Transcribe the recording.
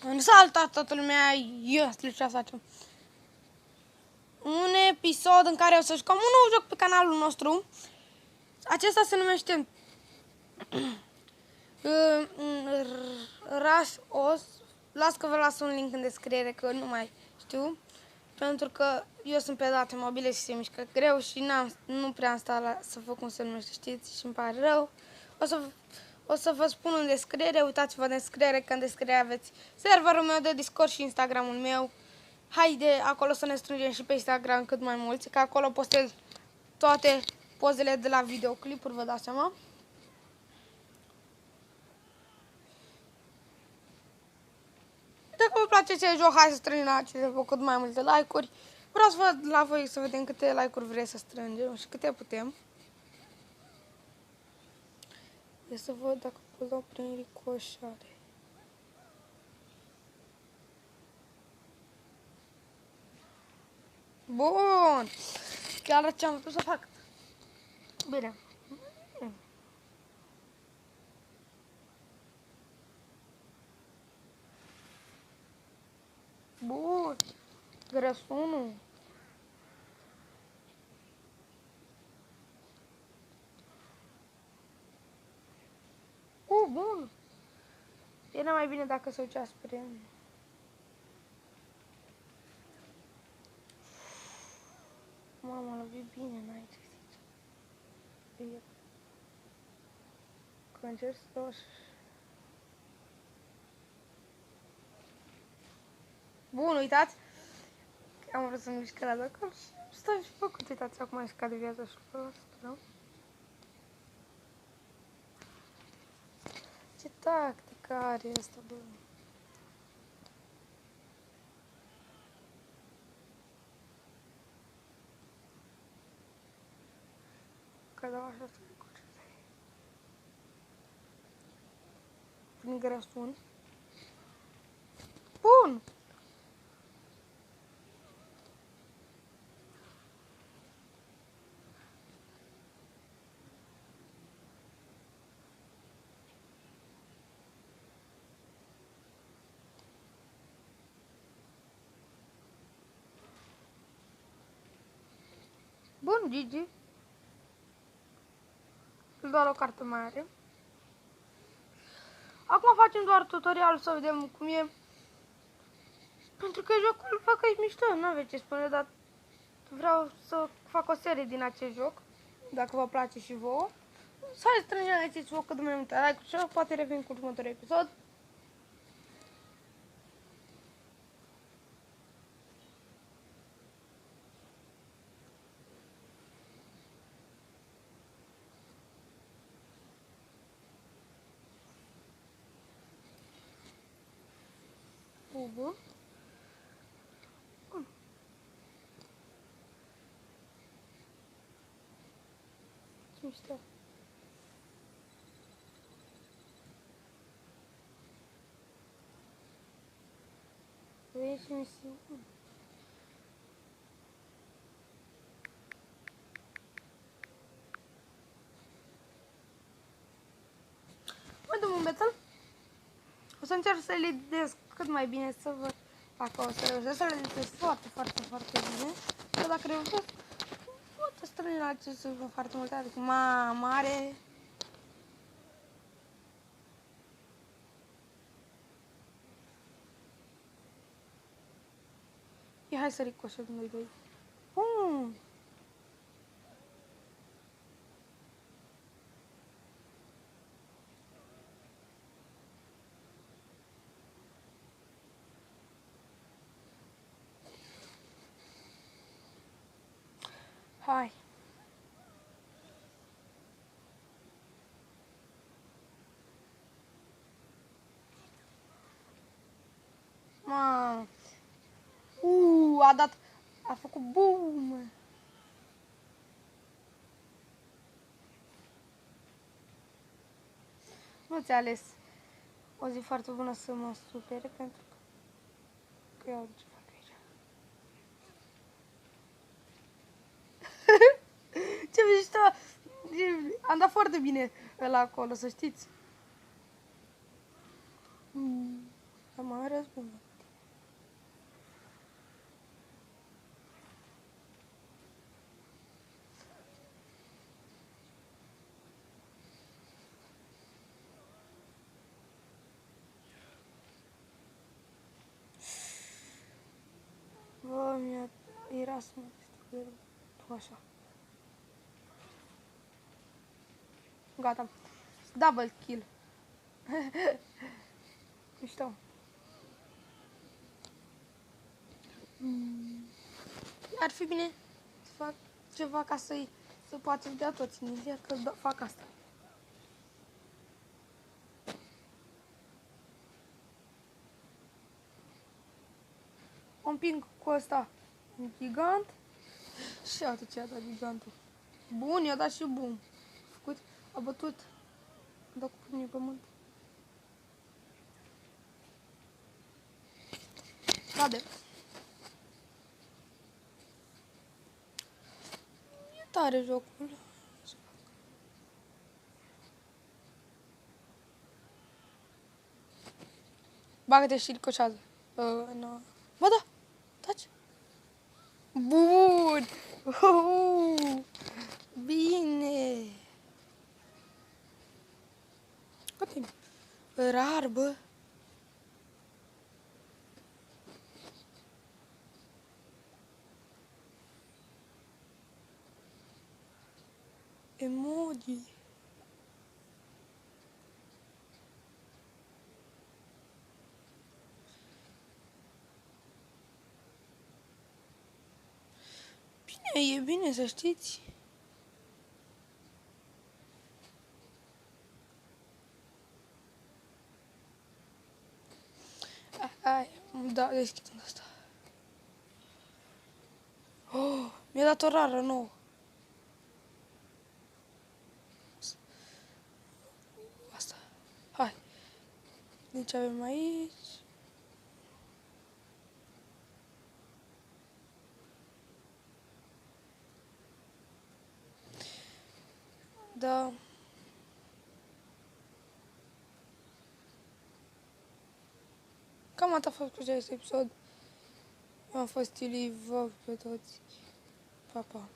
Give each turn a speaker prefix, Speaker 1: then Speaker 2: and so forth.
Speaker 1: În salta toată lumea, eu ce facem. Un episod în care o să jucăm un nou joc pe canalul nostru. Acesta se numește Rush Os. Las că vă las un link în descriere, că nu mai știu. Pentru că eu sunt pe date mobile și se mișcă greu și nu prea am stat să văd cum se numește, știți? Și îmi pare rău. O să vă spun în descriere, uitați-vă în descriere, că în descriere aveți serverul meu de Discord și Instagramul meu. Haide acolo să ne strângem și pe Instagram cât mai mulți, că acolo postez toate pozele de la videoclipuri, vă dați seama. Dacă vă place ce joc, hai să strângem la cât mai multe like-uri. Vreau să văd la voi să vedem câte like-uri vreți să strângem și câte putem. E să văd dacă pot lua prin ricoșare. Bun! Chiar ce am putut să fac. Bine. Bun. Grăsunul. Bun. Era mai bine dacă se ducea spre... Mama, l-a lovit bine, n-ai ce zice. Că încerc să... Bun, uitați. Am vrut să-mi mișcă la acolo și stai și făcut. Uitați, acum e scade viața și pe asta. Ce tactică are asta, bă? Că dau așa să le curge. Prin grăsuni. Bun! Bun, Gigi. Îl doar o carte mare. Acum facem doar tutorial să vedem cum e. Pentru că jocul fac aici mișto, nu aveți ce spune, dar vreau să fac o serie din acest joc. Dacă vă place și vouă. Să hai strângeți-vă cât mai multe like și poate revin cu următorul episod. Bun. Ce mișto. Vei și misiune. Mai dăm un bețel. O să încerc să le editez cât mai bine, să văd dacă o să reușesc să le editez foarte, foarte, foarte bine. Că dacă reușesc, pot să strâng la acest joc foarte multe, adică mare. Ia, hai să ricoșăm noi doi. Hai. Mamă. A dat, a făcut boom. Nu ți-a ales o zi foarte bună să mă supere, pentru că eu ce fac aici. Ce mișto! Am dat foarte bine la acolo, să știți. Am mai război. era să mă distrug. Tu așa. Gata. Double kill. Mișto. Ar fi bine să fac ceva ca să poată vedea toți în ideea că fac asta. O împing cu ăsta un gigant și iată ce a dat gigantul. Bun, i-a dat și bun. A făcut, a bătut, a dat cu pumnii pământ. Cade. E tare jocul. Bagă-te și ricoșează. No. Bă, da! Taci! Bun! Bine! Uite, rar, bă! Emoji! Bine, e bine să știți. Hai, da, deschidem asta. Oh, mi-a dat o rară nouă. Asta. Hai. Deci avem aici. Da. Cam atât a fost cu acest episod. Eu am fost Iuli, vă pe toți. Pa, pa.